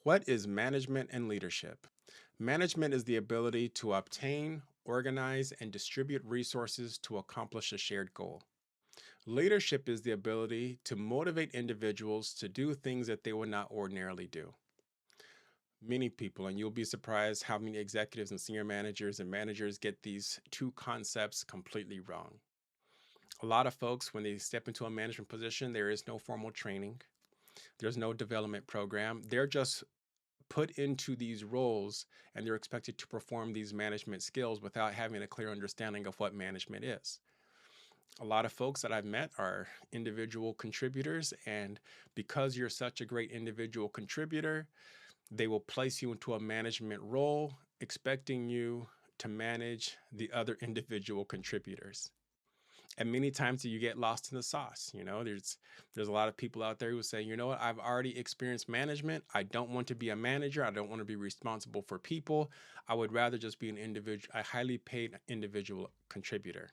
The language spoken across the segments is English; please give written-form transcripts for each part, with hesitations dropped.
What is management and leadership? Management is the ability to obtain, organize, and distribute resources to accomplish a shared goal. Leadership is the ability to motivate individuals to do things that they would not ordinarily do. Many people, and you'll be surprised how many executives and senior managers and managers get these two concepts completely wrong. A lot of folks, when they step into a management position, there is no formal training, there's no development program. They're just put into these roles and they're expected to perform these management skills without having a clear understanding of what management is. A lot of folks that I've met are individual contributors, and because you're such a great individual contributor, they will place you into a management role, expecting you to manage the other individual contributors. And many times you get lost in the sauce. There's a lot of people out there who say, you know what, I've already experienced management. I don't want to be a manager. I don't want to be responsible for people. I would rather just be an individual, a highly paid individual contributor.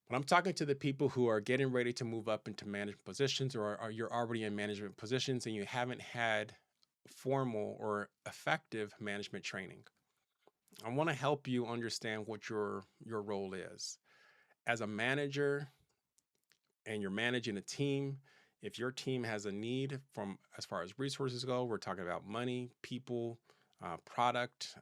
When I'm talking to the people who are getting ready to move up into management positions, or you're already in management positions and you haven't had formal or effective management training, I want to help you understand what your role is. As a manager, and you're managing a team, if your team has a need from as far as resources go, we're talking about money, people, product,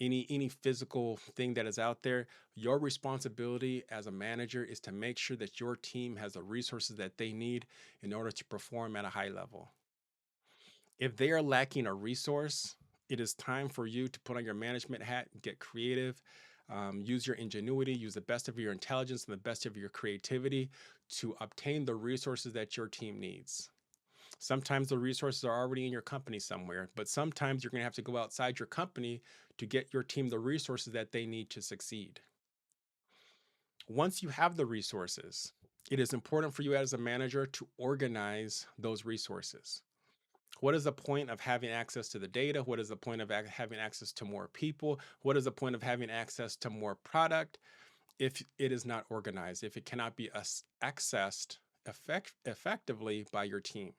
any physical thing that is out there. Your responsibility as a manager is to make sure that your team has the resources that they need in order to perform at a high level. If they are lacking a resource, it is time for you to put on your management hat, get creative, use your ingenuity, use the best of your intelligence and the best of your creativity to obtain the resources that your team needs. Sometimes the resources are already in your company somewhere, but sometimes you're going to have to go outside your company to get your team the resources that they need to succeed. Once you have the resources, it is important for you as a manager to organize those resources. What is the point of having access to the data? What is the point of having access to more people? What is the point of having access to more product if it is not organized, if it cannot be accessed effectively by your team?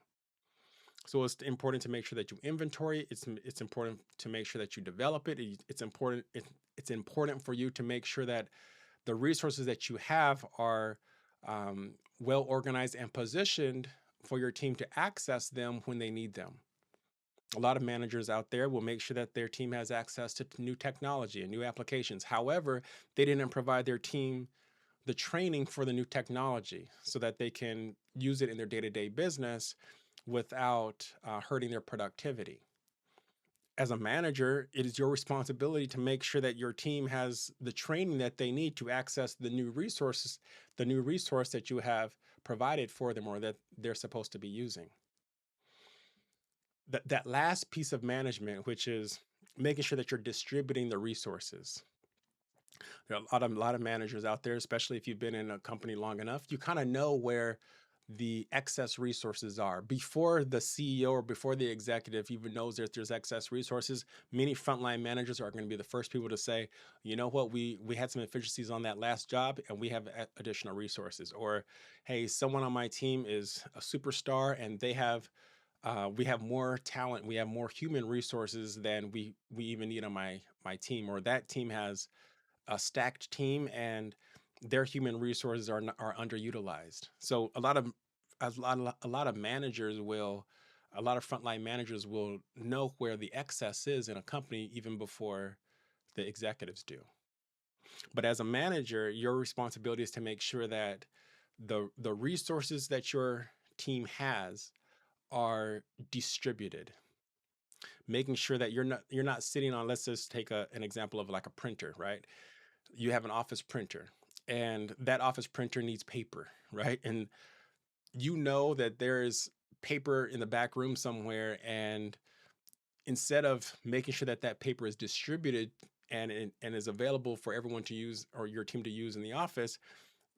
So it's important to make sure that you inventory. It's important to make sure that you develop it. It's important for you to make sure that the resources that you have are well organized and positioned for your team to access them when they need them. A lot of managers out there will make sure that their team has access to new technology and new applications. However, they didn't provide their team the training for the new technology so that they can use it in their day-to-day business without hurting their productivity. As a manager, it is your responsibility to make sure that your team has the training that they need to access the new resources, the new resource that you have provided for them or that they're supposed to be using. That last piece of management, which is making sure that you're distributing the resources. There are a lot of managers out there, especially if you've been in a company long enough, you kind of know where the excess resources are. Before the CEO or before the executive even knows that there's excess resources, many frontline managers are going to be the first people to say, you know what, we had some efficiencies on that last job and we have additional resources. Or, hey, someone on my team is a superstar and we have more talent, we have more human resources than we even need on my team, or that team has a stacked team and their human resources are underutilized. So a lot of managers will a lot of frontline managers will know where the excess is in a company even before the executives do. But as a manager, your responsibility is to make sure that the resources that your team has are distributed, making sure that you're not sitting on, let's just take an example of like a printer, right? You have an office printer and that office printer needs paper, right? And you know that there is paper in the back room somewhere, and instead of making sure that that paper is distributed and is available for everyone to use or your team to use in the office,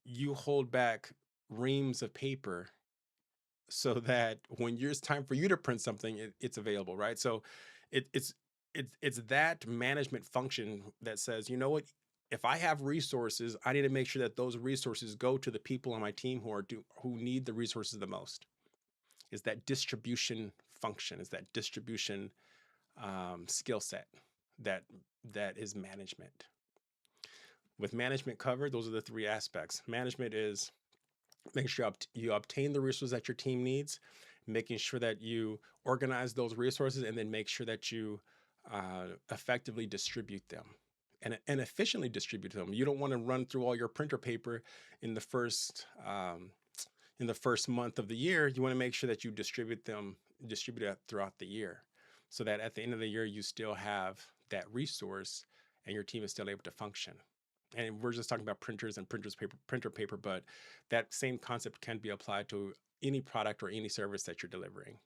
you hold back reams of paper so that when it's time for you to print something, it's available, right? So it, it's it's that management function that says, you know what, if I have resources, I need to make sure that those resources go to the people on my team who need the resources the most. Is that distribution function. It's that distribution skill set that is management. With management covered, those are the three aspects. Management is making sure you obtain the resources that your team needs, making sure that you organize those resources, and then make sure that you effectively distribute them and efficiently distribute them. You don't want to run through all your printer paper in the first month of the year. You want to make sure that you distribute it throughout the year, so that at the end of the year you still have that resource and your team is still able to function. And we're just talking about printers and printer paper, but that same concept can be applied to any product or any service that you're delivering.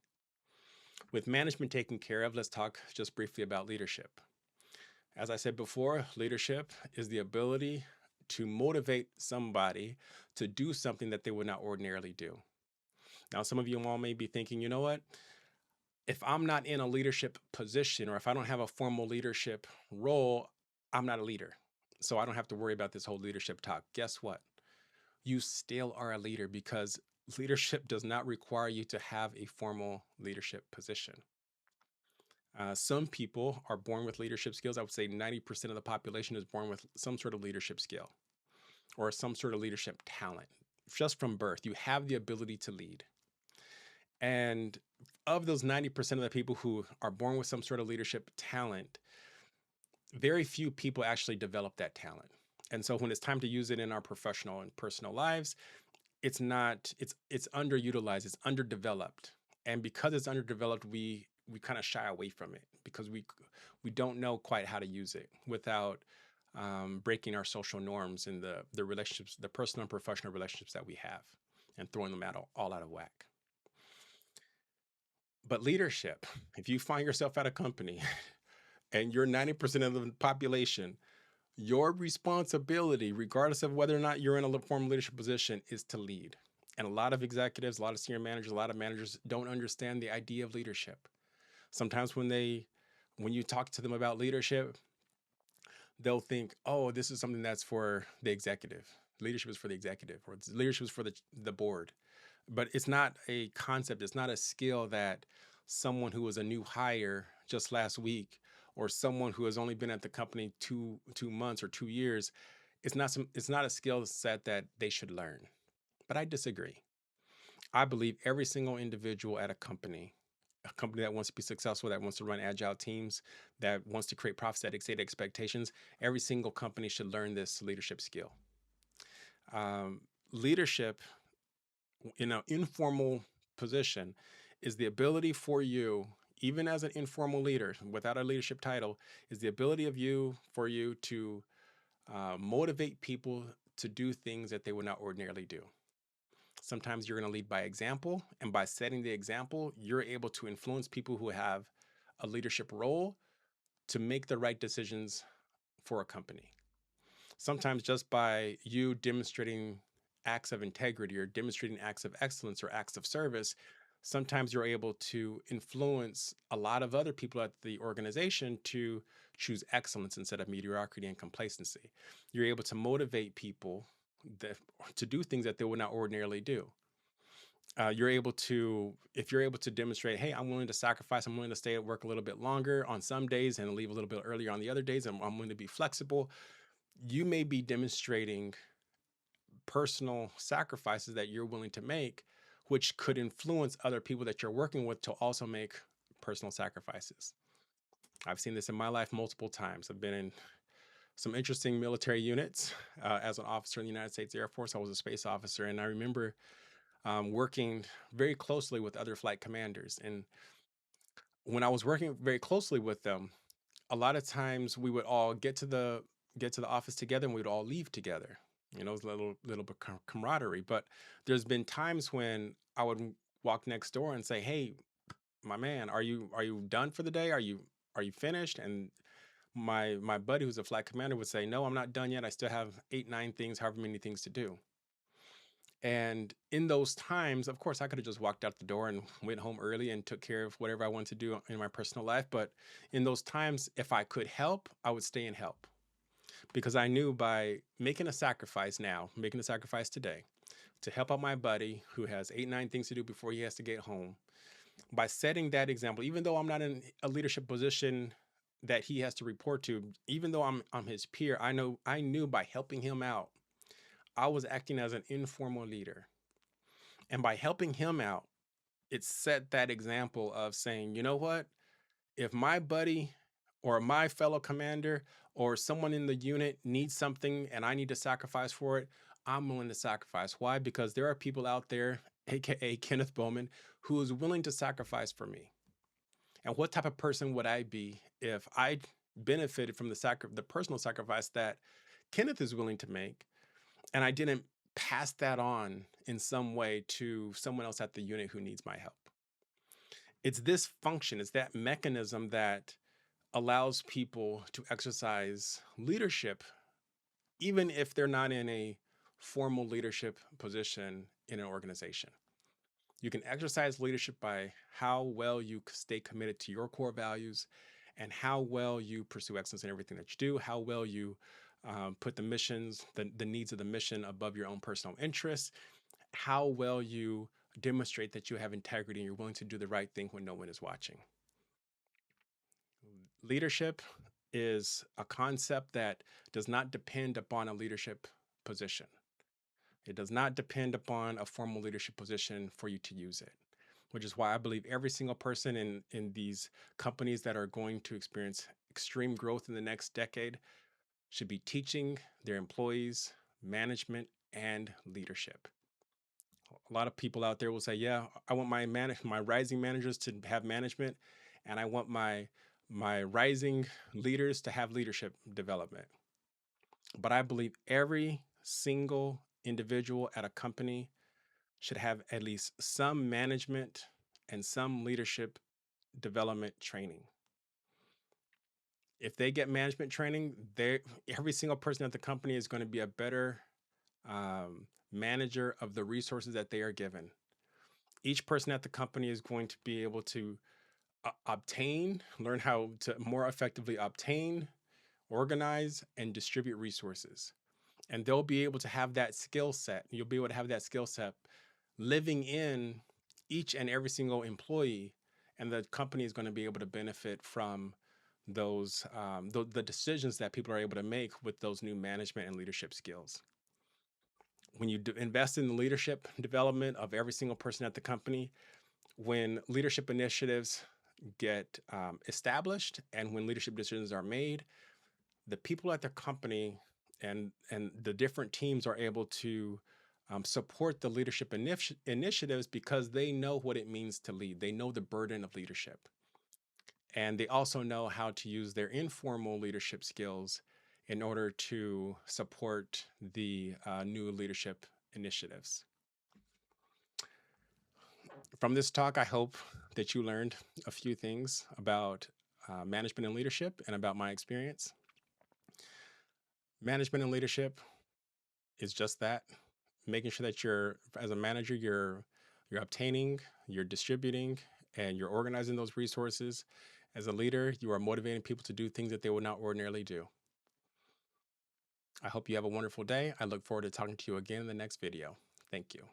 With management taken care of, let's talk just briefly about leadership. As I said before, leadership is the ability to motivate somebody to do something that they would not ordinarily do. Now, some of you all may be thinking, you know what? If I'm not in a leadership position, or if I don't have a formal leadership role, I'm not a leader. So I don't have to worry about this whole leadership talk. Guess what? You still are a leader, because leadership does not require you to have a formal leadership position. Some people are born with leadership skills. I would say 90% of the population is born with some sort of leadership skill or some sort of leadership talent. Just from birth, you have the ability to lead. And of those 90% of the people who are born with some sort of leadership talent, very few people actually develop that talent. And so when it's time to use it in our professional and personal lives, it's underutilized, it's underdeveloped. And because it's underdeveloped, we kind of shy away from it, because we don't know quite how to use it without breaking our social norms and the relationships, the personal and professional relationships that we have, and throwing them all out of whack. But leadership, if you find yourself at a company and you're 90% of the population, your responsibility, regardless of whether or not you're in a formal leadership position, is to lead. And a lot of executives, a lot of senior managers, a lot of managers don't understand the idea of leadership. Sometimes when you talk to them about leadership, they'll think, oh, this is something that's for the executive. Leadership is for the executive, or leadership is for the board. But it's not a concept. It's not a skill that someone who was a new hire just last week, or someone who has only been at the company 2 months or 2 years, it's not a skill set that they should learn. But I disagree. I believe every single individual at a company that wants to be successful, that wants to run agile teams, that wants to create profits that exceed expectations, every single company should learn this leadership skill. Leadership in an informal position is the ability for you, even as an informal leader without a leadership title, is the ability for you to motivate people to do things that they would not ordinarily do. Sometimes you're going to lead by example, and by setting the example, you're able to influence people who have a leadership role to make the right decisions for a company. Sometimes just by you demonstrating acts of integrity, or demonstrating acts of excellence, or acts of service, sometimes you're able to influence a lot of other people at the organization to choose excellence instead of mediocrity and complacency. You're able to motivate people to do things that they would not ordinarily do. If you're able to demonstrate, hey, I'm willing to sacrifice, I'm willing to stay at work a little bit longer on some days and leave a little bit earlier on the other days, and I'm willing to be flexible, you may be demonstrating personal sacrifices that you're willing to make, which could influence other people that you're working with to also make personal sacrifices. I've seen this in my life multiple times. I've been in some interesting military units. As an officer in the United States Air Force, I was a space officer, and I remember working very closely with other flight commanders. And when I was working very closely with them, a lot of times we would all get to the office together, and we'd all leave together. It was a little bit camaraderie. But there's been times when I would walk next door and say, "Hey, my man, are you done for the day? Are you finished?" And my buddy, who's a flight commander, would say, "No, I'm not done yet. I still have 8, 9 things, however many things to do." And in those times, of course, I could have just walked out the door and went home early and took care of whatever I wanted to do in my personal life. But in those times, if I could help, I would stay and help. Because I knew by making a sacrifice today, to help out my buddy who has 8, 9 things to do before he has to get home, By setting that example, even though I'm not in a leadership position that he has to report to, even though I'm his peer, I knew by helping him out, I was acting as an informal leader. And by helping him out, it set that example of saying, you know what? If my buddy or my fellow commander or someone in the unit needs something and I need to sacrifice for it, I'm willing to sacrifice. Why? Because there are people out there, aka Kenneth Bowman, who is willing to sacrifice for me. And what type of person would I be if I benefited from the personal sacrifice that Kenneth is willing to make, and I didn't pass that on in some way to someone else at the unit who needs my help? It's this function, it's that mechanism that allows people to exercise leadership, even if they're not in a formal leadership position in an organization. You can exercise leadership by how well you stay committed to your core values and how well you pursue excellence in everything that you do, how well you put the missions, the needs of the mission above your own personal interests, how well you demonstrate that you have integrity and you're willing to do the right thing when no one is watching. Leadership is a concept that does not depend upon a leadership position. It does not depend upon a formal leadership position for you to use it, which is why I believe every single person in these companies that are going to experience extreme growth in the next decade should be teaching their employees management and leadership. A lot of people out there will say, "Yeah, I want my rising managers to have management, and I want my rising leaders to have leadership development." But I believe every single individual at a company should have at least some management and some leadership development training. If they get management training, every single person at the company is going to be a better manager of the resources that they are given. Each person at the company is going to be able to learn how to more effectively obtain, organize, and distribute resources. And they'll be able to have that skill set. You'll be able to have that skill set living in each and every single employee, and the company is going to be able to benefit from those the decisions that people are able to make with those new management and leadership skills. When you invest in the leadership development of every single person at the company, when leadership initiatives get established and when leadership decisions are made, the people at the company and the different teams are able to support the leadership initiatives because they know what it means to lead. They know the burden of leadership. And they also know how to use their informal leadership skills in order to support the new leadership initiatives. From this talk, I hope that you learned a few things about management and leadership and about my experience. Management and leadership is just that, making sure that as a manager, you're obtaining, you're distributing, and you're organizing those resources. As a leader, you are motivating people to do things that they would not ordinarily do. I hope you have a wonderful day. I look forward to talking to you again in the next video. Thank you.